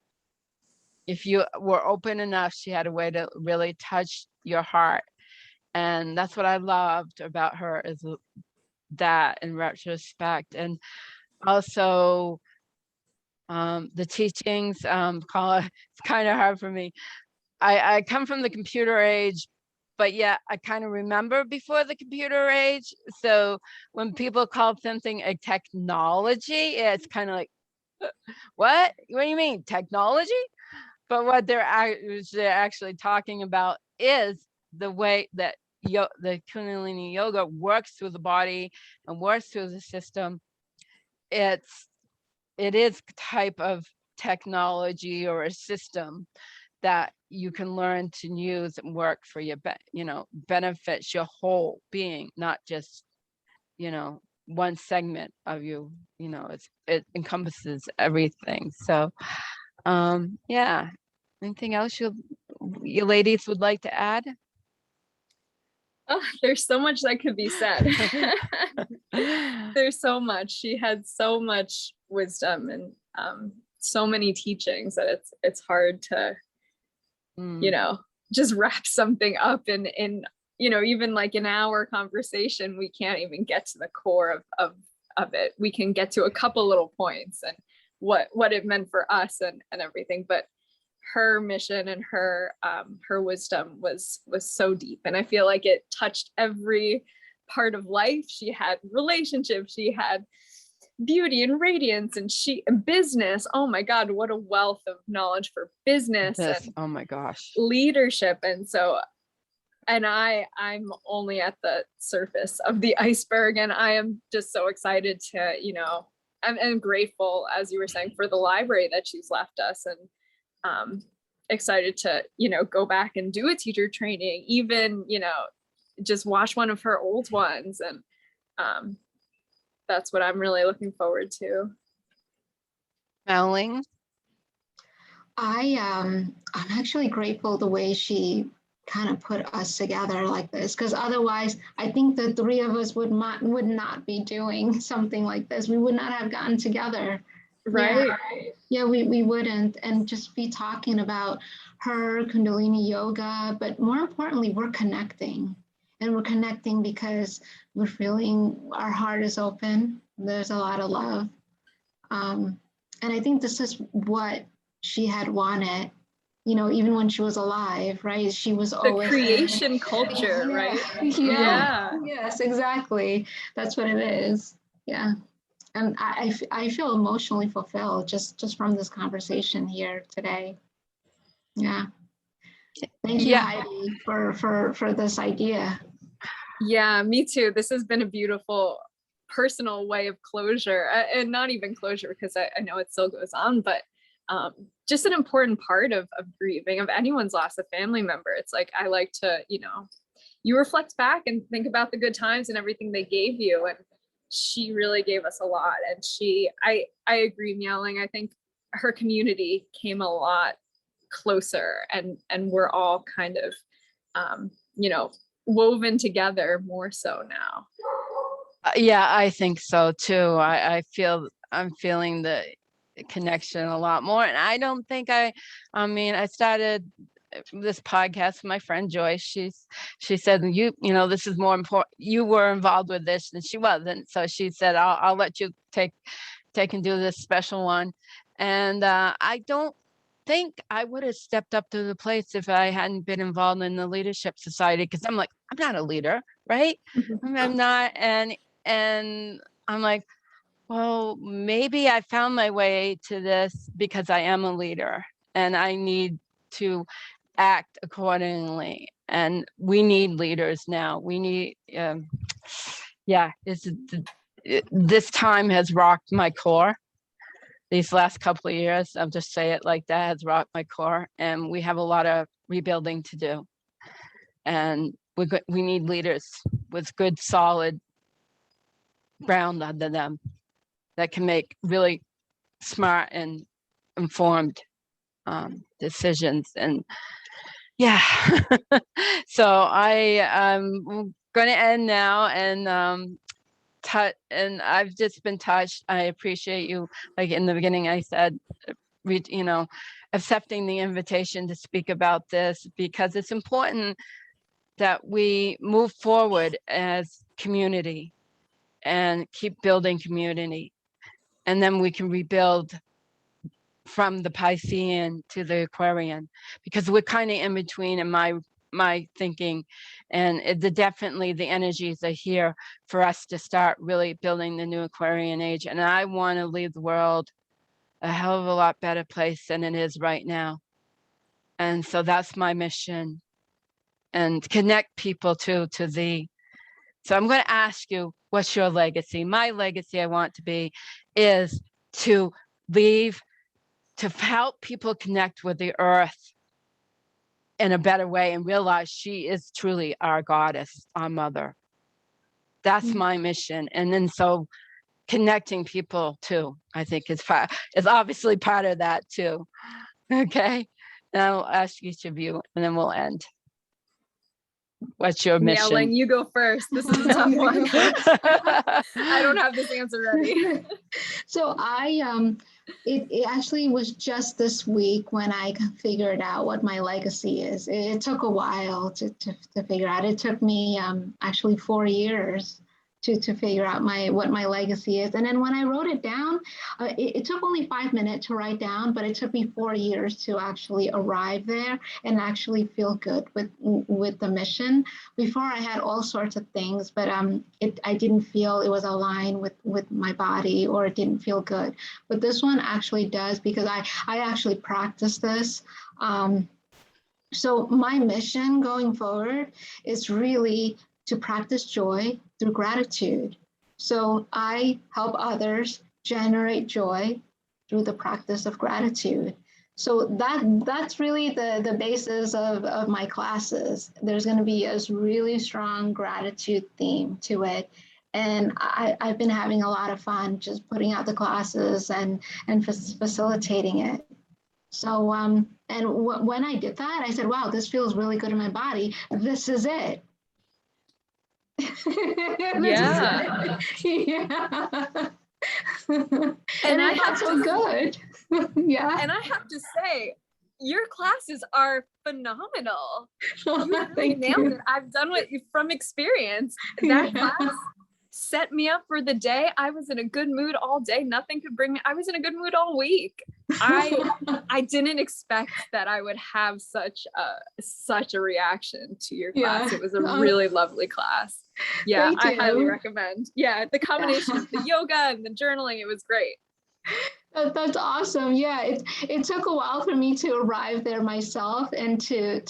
If you were open enough, she had a way to really touch your heart. And that's what I loved about her, is that, in retrospect. And also the teachings, it's kind of hard for me. I come from the computer age, but yet I kind of remember before the computer age. So when people call something a technology, it's kind of like, what do you mean technology? But what they're actually talking about is the way that the Kundalini Yoga works through the body and works through the system. It is a type of technology or a system that you can learn to use and work for your, benefits your whole being, not just, one segment of you. It encompasses everything. So, yeah. Anything else you ladies would like to add? Oh, there's so much that could be said. There's so much. She had so much wisdom and so many teachings that it's hard to just wrap something up in even like an hour conversation. We can't even get to the core of it. We can get to a couple little points and what it meant for us and everything, but her mission and her wisdom was so deep, and I feel like it touched every part of life. She had relationships, she had beauty and radiance, and business. Oh my God, what a wealth of knowledge for business and oh my gosh, leadership. And so, and I'm only at the surface of the iceberg, and I am just so excited to I'm grateful, as you were saying, for the library that she's left us, and excited to, go back and do a teacher training, even, just watch one of her old ones. And that's what I'm really looking forward to. Miauwling? I'm actually grateful the way she kind of put us together like this, because otherwise I think the three of us would not be doing something like this. We would not have gotten together. Right. Yeah, we wouldn't. And just be talking about her Kundalini Yoga, but more importantly, we're connecting. And we're connecting because we're feeling our heart is open. There's a lot of love. And I think this is what she had wanted, even when she was alive, right? She was always the creation culture, right? Yeah. Yes, exactly. That's what it is. Yeah. And I feel emotionally fulfilled just from this conversation here today. Yeah. Thank you, Heidi, for this idea. Yeah, me too. This has been a beautiful personal way of closure, and not even closure, because I know it still goes on, but just an important part of grieving, of anyone's lost a family member. It's like, I like to, you reflect back and think about the good times and everything they gave you. And she really gave us a lot. And I agree, Miauwling. I think her community came a lot closer, and we're all kind of, woven together more so now. Yeah, I think so too. I'm feeling the connection a lot more. And I don't think I started this podcast with my friend Joyce. She said, this is more important. You were involved with this and she wasn't. So she said, I'll let you take and do this special one. And I don't think I would have stepped up to the place if I hadn't been involved in the Leadership Society, because I'm like, I'm not a leader, right? I'm not. And I'm like, well, maybe I found my way to this because I am a leader and I need to act accordingly. And we need leaders now. We need, this time has rocked my core. These last couple of years, I'll just say it like that, has rocked my core. And we have a lot of rebuilding to do. And we need leaders with good, solid ground under them that can make really smart and informed decisions. And yeah, so I'm going to end now, and and I've just been touched. I appreciate you. Like in the beginning, I said, accepting the invitation to speak about this, because it's important that we move forward as community and keep building community. And then we can rebuild from the Piscean to the Aquarian, because we're kind of in between in my thinking. And definitely the energies are here for us to start really building the new Aquarian age. And I want to leave the world a hell of a lot better place than it is right now. And so that's my mission, and connect people to thee. So I'm going to ask you, what's your legacy? My legacy is to leave, to help people connect with the earth in a better way and realize she is truly our goddess, our mother. That's my mission. And then so connecting people too, I think is obviously part of that too. Okay. And I'll ask each of you and then we'll end. What's your mission? Miauwling, you go first. This is a tough one. I don't have this answer ready. So it actually was just this week when I figured out what my legacy is. It took a while to figure out. It took me actually 4 years to figure out what my legacy is. And then when I wrote it down, it took only 5 minutes to write down, but it took me 4 years to actually arrive there and actually feel good with the mission. Before I had all sorts of things, but I didn't feel it was aligned with my body, or it didn't feel good. But this one actually does, because I actually practice this. So my mission going forward is really to practice joy through gratitude. So I help others generate joy through the practice of gratitude. So that's really the basis of my classes. There's going to be a really strong gratitude theme to it. And I've been having a lot of fun just putting out the classes and facilitating it. So, and when I did that, I said, wow, this feels really good in my body. This is it. Yeah. Yeah. And I it have felt so good. Yeah. And I have to say, your classes are phenomenal. You really Thank nailed you. it. I've done what from experience. That class set me up for the day. I was in a good mood all day. Nothing could bring me. I was in a good mood all week. I didn't expect that I would have such a reaction to your class. Yeah. It was a really lovely class. Yeah, Thank I you. highly recommend. Yeah, the combination of the yoga and the journaling, it was great. That's awesome. Yeah, it took a while for me to arrive there myself and to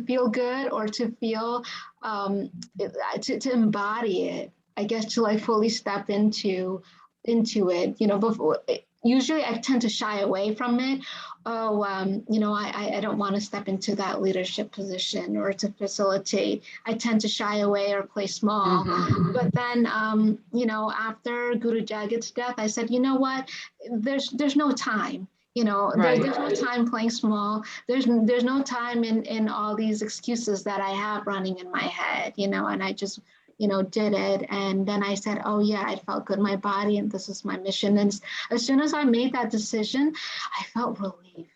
feel good, or to feel to embody it. I guess to like fully step into it. You know, before usually I tend to shy away from it. You know, I don't want to step into that leadership position or to facilitate. I tend to shy away or play small. Mhm. But then, you know, after Guru Jagat's death, I said, you know what? There's no time. You know, Right. there's no time playing small. There's no time in all these excuses that I have running in my head. You know, and I just, you know, did it. And then I said, oh yeah, I felt good in my body, and this is my mission. And as soon as I made that decision, I felt relief.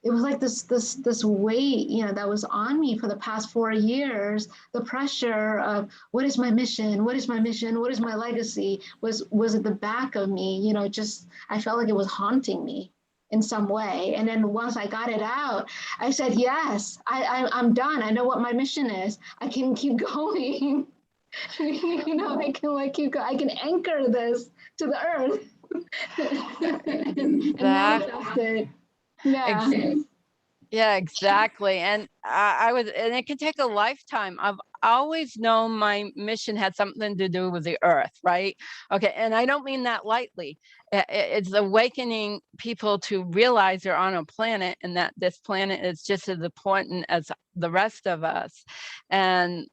It was like this weight, you know, that was on me for the past 4 years. The pressure of what is my mission? What is my mission? What is my legacy? Was at the back of me. You know, just I felt like it was haunting me in some way. And then once I got it out, I said, yes, I'm done. I know what my mission is. I can keep going. You know, I can like keep going. I can anchor this to the earth and manifest it. Yeah. Yeah, exactly. And and it can take a lifetime. I've always known my mission had something to do with the earth, right? Okay. And I don't mean that lightly. It's awakening people to realize they're on a planet, and that this planet is just as important as the rest of us. And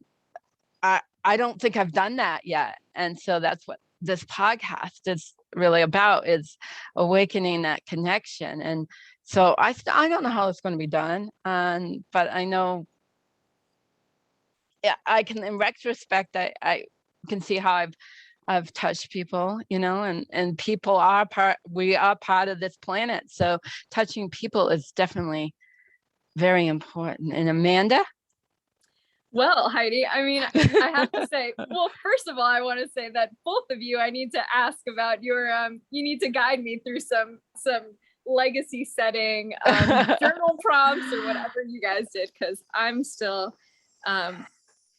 I don't think I've done that yet. And so that's what this podcast is really about, is awakening that connection. And so I don't know how it's going to be done. But I know, yeah, I can, in retrospect, I can see how I've touched people, you know, and people we are part of this planet. So touching people is definitely very important. And Amanda? Well, Heidi, I mean, I have to say, well, first of all, I want to say that both of you, I need to ask about your, you need to guide me through some legacy setting journal prompts or whatever you guys did, because I'm still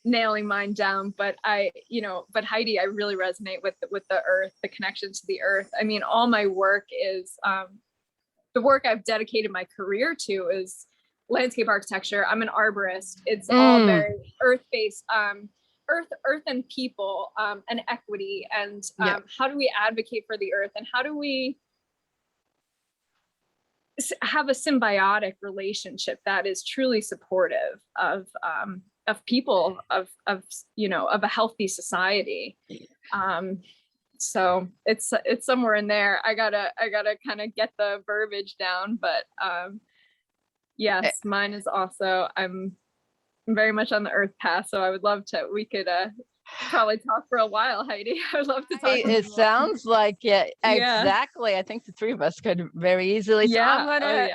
nailing mine down. But but Heidi, I really resonate with the earth, the connection to the earth. I mean, all my work is, the work I've dedicated my career to is landscape architecture. I'm an arborist. It's all very earth-based, earth and people, and equity, and how do we advocate for the earth, and how do we have a symbiotic relationship that is truly supportive of people, of a healthy society. So it's somewhere in there. I gotta kind of get the verbiage down, but yes, mine is also, I'm very much on the earth path. So I would love to, we could probably talk for a while, Heidi. I would love to talk. It sounds like it. Yeah. Exactly. I think the three of us could very easily. So I'm going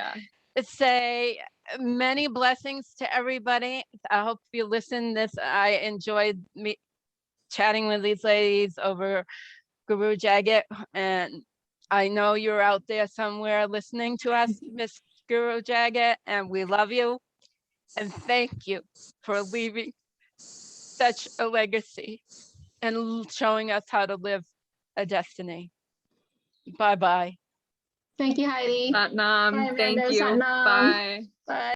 to say many blessings to everybody. I hope you listen this. I enjoyed chatting with these ladies over Guru Jagat, and I know you're out there somewhere listening to us, Miss Guru Jagat, and we love you. And thank you for leaving such a legacy and showing us how to live a destiny. Bye-bye. Thank you, Heidi. Satnam. Thank you. Satnam. Bye. Bye.